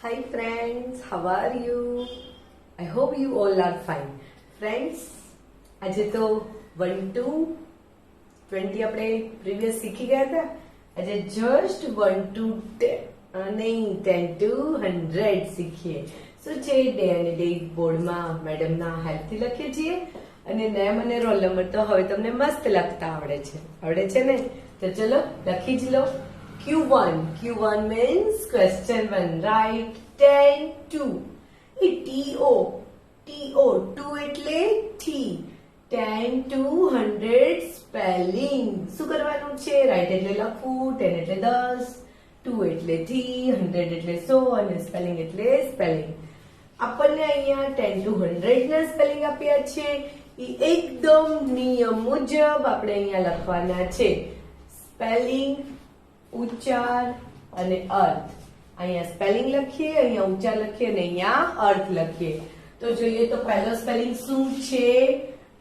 Hi friends, how are you? I hope you all are fine. Friends, આજે તો 1 to 20 આપણે previous શીખી ગયા હતા. આજે જસ્ટ 1 to 10 નહીં 10 to 100 શીખીએ. શું છે ડે અને ડેટ બોર્ડમાં મેડમના હેલ્પથી લખીએ છીએ અને નેમ અને રોલ નંબર તો હવે તમને મસ્ત લખતા આવડે છે ને? તો ચલો લખી જ લો. Q1 means question 1, right? 10 2 A TO 2 એટલે T. 10 to 100 સ્પેલિંગ શું કરવાનું છે? રાઈટ એટલે લખવું, 10 એટલે 10, 2 એટલે T, 100 એટલે 100 અને સ્પેલિંગ એટલે સ્પેલિંગ. આપણને અહીંયા 10 to 100 ના સ્પેલિંગ આપ્યા છે. એ એકદમ નિયમ મુજબ આપણે અહીંયા લખવાના છે. સ્પેલિંગ, ઉચ્ચાર અને અર્થ. અહીંયા સ્પેલિંગ લખીએ, અહીંયા ઉચ્ચાર લખીએ અને અહીંયા અર્થ લખીએ. તો જોઈએ તો પહેલો સ્પેલિંગ શું છે?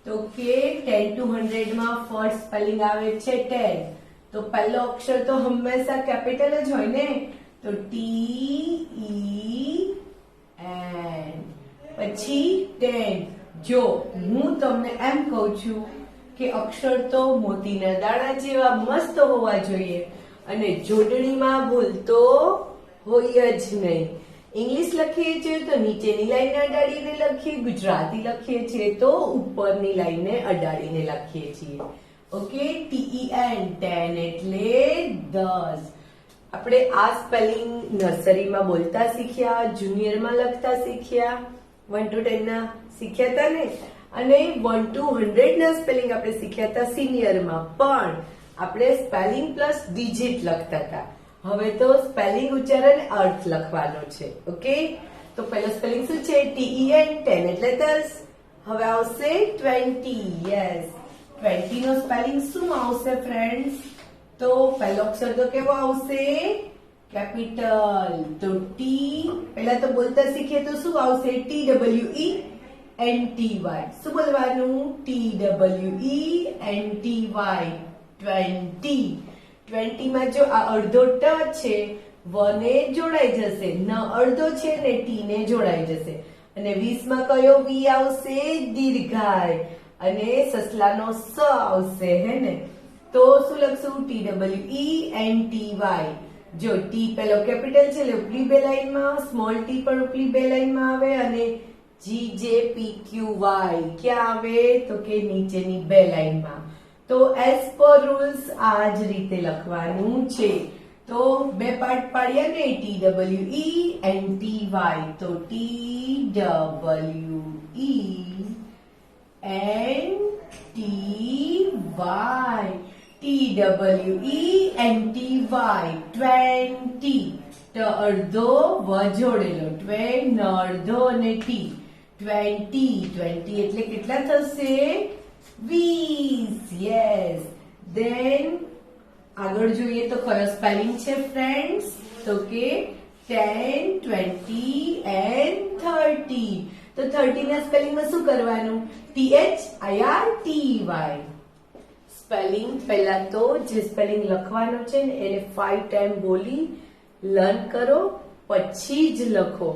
તો કે 10 to 100 માં ફર્સ્ટ સ્પેલિંગ આવે છે 10. તો પહેલો અક્ષર તો હંમેશા કેપિટલ જ હોય ને, તો TEN. પછી 10. જો હું તમને એમ કહું છું કે અક્ષર તો મોતીના દાણા જેવા મસ્ત હોવા જોઈએ અને જોડણીમાં ભૂલ તો હોય જ નહીં. ઇંગ્લિશ લખીએ છીએ તો નીચેની લાઈનને અડાડીને લખીએ, ગુજરાતી લખીએ છીએ તો ઉપરની લાઈનને અડાડીને લખીએ છીએ. ઓકે, TEN 10 એટલે 10. આપણે આ સ્પેલિંગ નર્સરીમાં બોલતા શીખ્યા, જુનિયરમાં લખતા શીખ્યા, 1 to 10 ના શીખ્યા હતા ને, અને 1 to 100 ના સ્પેલિંગ આપણે શીખ્યા હતા સિનિયરમાં. પણ આપણે સ્પેલિંગ પ્લસ ડિજિટ લખતા હતા. હવે તો સ્પેલિંગ, ઉચ્ચાર અને અર્થ લખવાનો છે. ઓકે, તો પહેલો સ્પેલિંગ શું છે? TEN 10 એટલે 10. હવે આવશે 20. યસ, 20 નો સ્પેલિંગ શું આવશે ફ્રેન્ડ્સ? તો પહેલો અક્ષર તો કેવો આવશે? કેપિટલ. તો T પહેલા તો બોલતા શીખીએ તો શું આવશે? TWENTY. શું બોલવાનું? TWENTY. 20. 20 માં જો આ અડધો ટ છે, વને જોડાઈ જશે, ન અડધો છે ને ટી ને જોડાઈ જશે. અને 20 માં કયો વી આવશે? દીર્ઘાય. અને સસલાનો સ આવશે, હે ને? તો શું લખશું? TWENTY. જો ટી પેલો કેપિટલ છે એટલે ઉપલી બે લાઈનમાં, સ્મોલ ટી પણ ઉપલી બે લાઈનમાં આવે, અને GJPQY ક્યાં આવે? તો કે નીચેની બે લાઈનમાં. તો એઝ પર રૂલ્સ આ જ રીતે લખવાનું છે. તો બે પાર્ટ પાડ્યા ને, TWENTY. તો TWENTY 20. તો અડધો વ જોડેલો, ન અડધો અને ટી. 20 એટલે કેટલા થશે? 20. યસ. ધેન આગળ જોઈએ તો કયો સ્પેલિંગ છે ફ્રેન્ડ્સ? તો કે 10, 20 and 30. તો 30 ના સ્પેલિંગમાં શું કરવાનું? THIRTY. સ્પેલિંગ પહેલા તો જે સ્પેલિંગ લખવાનો છે ને એને 5 ટાઈમ બોલી લર્ન કરો, પછી જ લખો,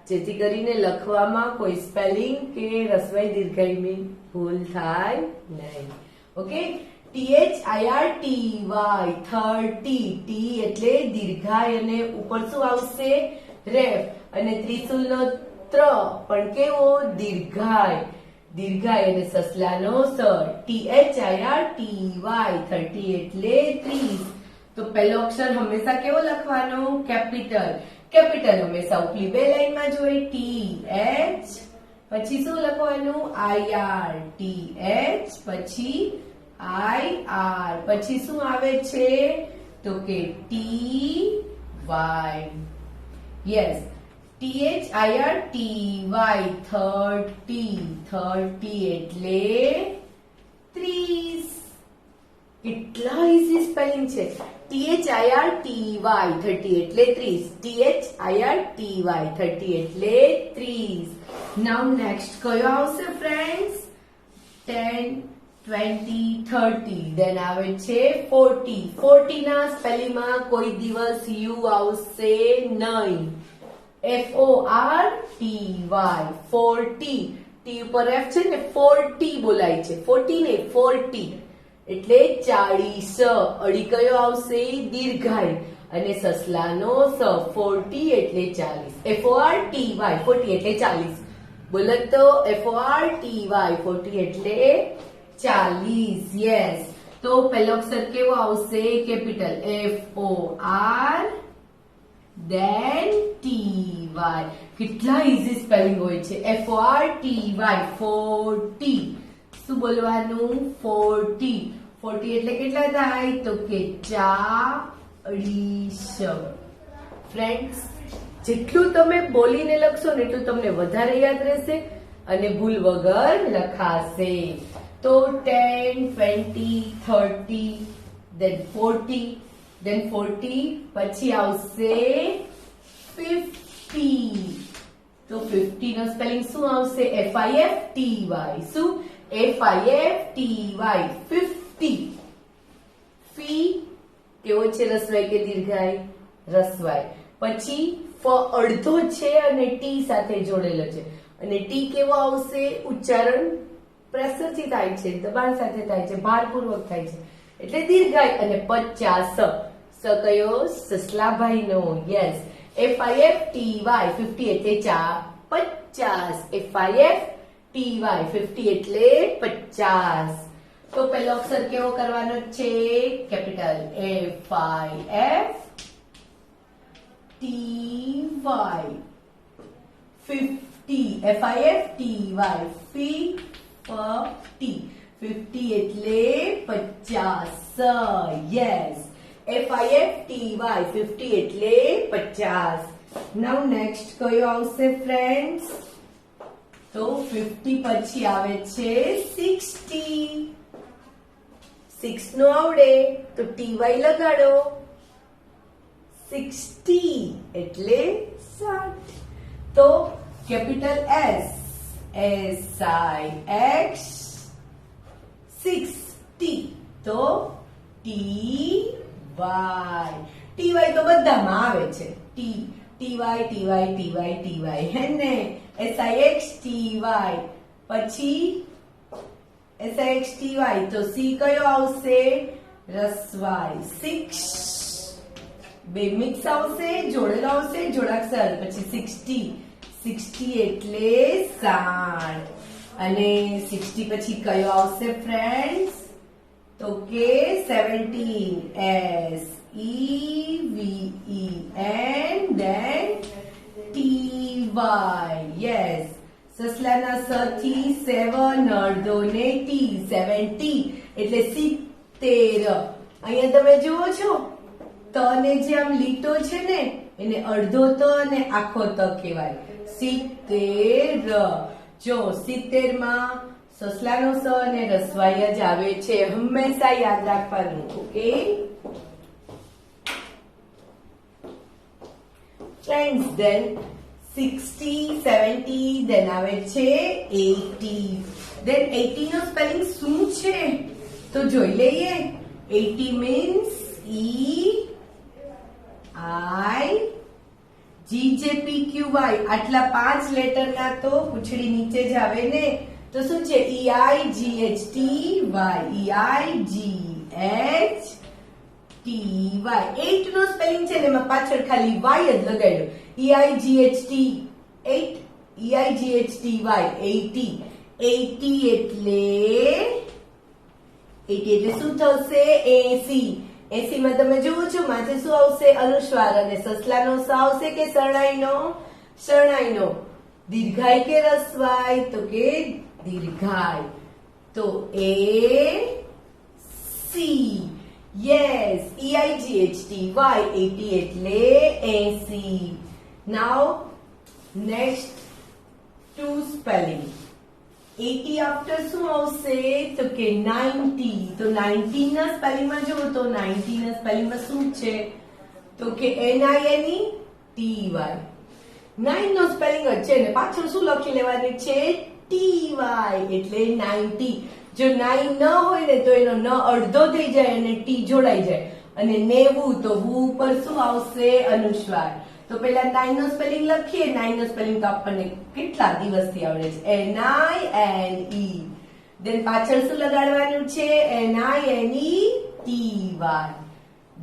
જેથી કરીને લખવામાં કોઈ સ્પેલિંગ કે રસવાઈ દીર્ઘાઈની ભૂલ થાય નહીં. Okay, THIRTY 30. ટી એટલે દીર્ઘાય અને ઉપર શું આવશે? રેફ. અને ત્રિશુલનો ત્ર પણ કેવો? દીર્ઘાય. અને સસલાનો સ. THIRTY 30 એટલે 30. તો પહેલો અક્ષર હંમેશા કેવો લખવાનો? કેપિટલ. હંમેશા ઉપલી બે લાઈનમાં જોઈએ, TH. પછી શું લખવાનું? IR. TH પછી IR. પછી શું આવે છે? તો કે TY. યસ, THIRTY 30 એટલે 30. કેટલા ઇઝી સ્પેલિંગ છે. THIRTY 30 એટલે 30. THIRTY 30 એટલે 30. નાઉ નેક્સ્ટ કયો આવશે ફ્રેન્ડ્સ? 10, 20, 30. દેન આવે છે 40. 40 ના સ્પેલિંગમાં કોઈ દિવસ યુ આવશે નહીં. FORTY 40 ટી ઉપર F છે ને 40 બોલાય છે 40 ને 40 એટલે 40 અડી કયો આવશે દીર્ઘાય અને સસલાનો સ 40 એટલે 40 FORTY 40 એટલે 40 બોલો તો FORTY 40 એટલે 40 યસ તો પહેલો અક્ષર કેવો આવશે કેપિટલ FOR then TY કેટલા ઈઝી સ્પેલિંગ હોય છે FORTY 40 શું બોલવાનું 40 એટલે કેટલા થાય તો કે 40 ફ્રેન્ડ્સ જેટલું તમે બોલીને લખશો ને એટલું તમને વધારે યાદ રહેશે અને ભૂલ વગર લખાશે તો 10 20 30 then 40 then 40 પછી આવશે 50 તો 50 નો સ્પેલિંગ શું આવશે FIFTY શું FIFTY 50 ફી કેવો છે રસવાય કે દીર્ઘાય રસવાય પછી ફ અડધો છે અને ટી સાથે જોડેલો છે અને ટી કેવો આવશે ઉચ્ચારણ પ્રેશરથી થાય છે દબાણ સાથે થાય છે ભારપૂર્વક થાય છે એટલે દીર્ઘાય અને 50 સ કયો સસલાભાઈનો યસ FIFTY 50 એટલે 50 FIFTY 50 એટલે 50 તો પહેલો અક્ષર કેવો કરવાનો છે કેપિટલ FIFTY 50 એટલે 50 યસ FIFTY 50 એટલે 50 નાઉ નેક્સ્ટ કયો આવશે ફ્રેન્ડ્સ તો 50 પછી આવે છે 60 6 નો આવડે તો TY લગાડો 60 એટલે 60 તો કેપિટલ SIX 60 તો TY તો બધામાં આવે છે TY હે ને SIXTY પછી SIXTY તો C કયો આવશે રસવાય 6 બે મિક્સ આવશે જોડેલો આવશે જોડાક્ષર પછી 60 એટલે 60 અને 60 પછી કયો આવશે ફ્રેન્ડ્સ તો કે 17 SEVEN then TY યસ સસલાના સ થી 7 અડધો ને ટી 70 એટલે 70 અહીંયા તમે જુઓ છો ત ને જે આમ લીટો છે ને એને અડધો ત અને આખો ત કહેવાય 70 જો 70 માં સસલાનો સ અને રસવાઈ જ આવે છે હંમેશા યાદ રાખવાનું ઓકે ફ્રેન્ડ્સ ધેન 60 70 ધેન આવે છે 80 ધેન 80 નો સ્પેલિંગ શું છે તો જોઈ લઈએ 80 મીન્સ EIGJPQY આટલા 5 લેટર ના તો પૂંછડી નીચે જ આવે ને તો શું છે EIGHTY EIGHTY 8 નો સ્પેલિંગ છે ને એમાં પાછળ ખાલી y જ લગાડ્યો EIGHTY 8 EIGHTY 80 એટલે શું થશે 80 માં તમે જુઓ છો માથે શું આવશે અનુસ્વાર અને સસલાનો સ આવશે કે શરણાઈનો દીર્ઘાય કે રસવાય તો કે દીર્ઘાય તો AC યસ EIGHTY 80 એટલે 80 નાઉ નેક્સ્ટ ટુ સ્પેલિંગ 80 આફ્ટર શું આવશે તો કે 90 તો 90 ના સ્પેલિંગમાં જુઓ તો 90 ના સ્પેલિંગમાં શું છે તો કે NINETY 9 નો સ્પેલિંગ જ છે ને પાછળ શું લખી લેવાની છે TY એટલે 90 જો 9 ન હોય ને તો એનો ન અડધો થઈ જાય અને ટી જોડાઈ જાય અને 90 તો વુ ઉપર શું આવશે અનુસ્વાર તો પેલા 9 નો સ્પેલિંગ લખીએ. 9 નો સ્પેલિંગ તો આપણને કેટલા દિવસથી આવડે છે, NINE. દેન પાછળ શું લગાડવાનું છે, NINETY.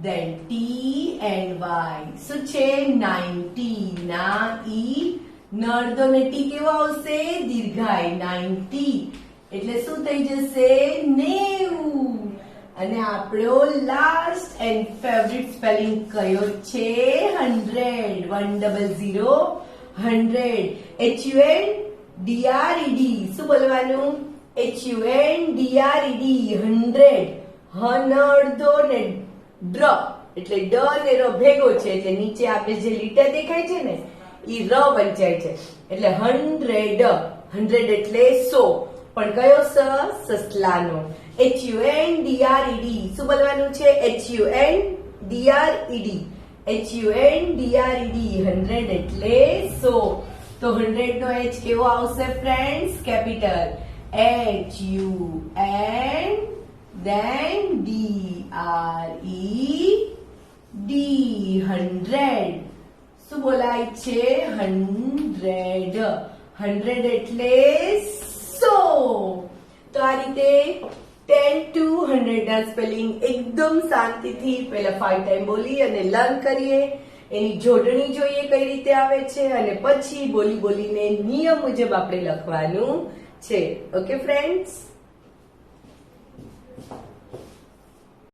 દેન TNY શું છે, 90. ના ઈ નર્દો ને ટી કેવો આવશે, દીર્ઘાય, 90. એટલે શું થઈ જશે, 90. અને આપણો લાસ્ટ એન્ડ ફેવરિટ સ્પેલિંગ કયો છે, 100. 100 100. HUNDRED. શું બોલવાનું, HUNDRED. 100. હનર્દો ને ડ્ર એટલે ડ ને ર ભેગો છે એટલે નીચે આપણે જે લીટર દેખાય છે ને ઈ ર વંચાય છે એટલે 100. 100 એટલે 100. પણ કયો સસલાનો, HUNDRED. શું બોલવાનું છે, HUNDRED. HUNDRED. 100 એટલે 100. તો 100 નો H કેવો આવશે friends, capital HUN then DRED. 100. શું બોલાય છે, 100. 100 એટલે 100. તો આ રીતે 10 to 100 ના સ્પેલિંગ એકદમ શાંતિથી પહેલા 5 ટાઈમ બોલી અને લર્ન કરીએ. એની જોડણી જોઈએ કઈ રીતે આવે છે અને પછી બોલીને નિયમ મુજબ આપણે લખવાનું છે. Okay friends.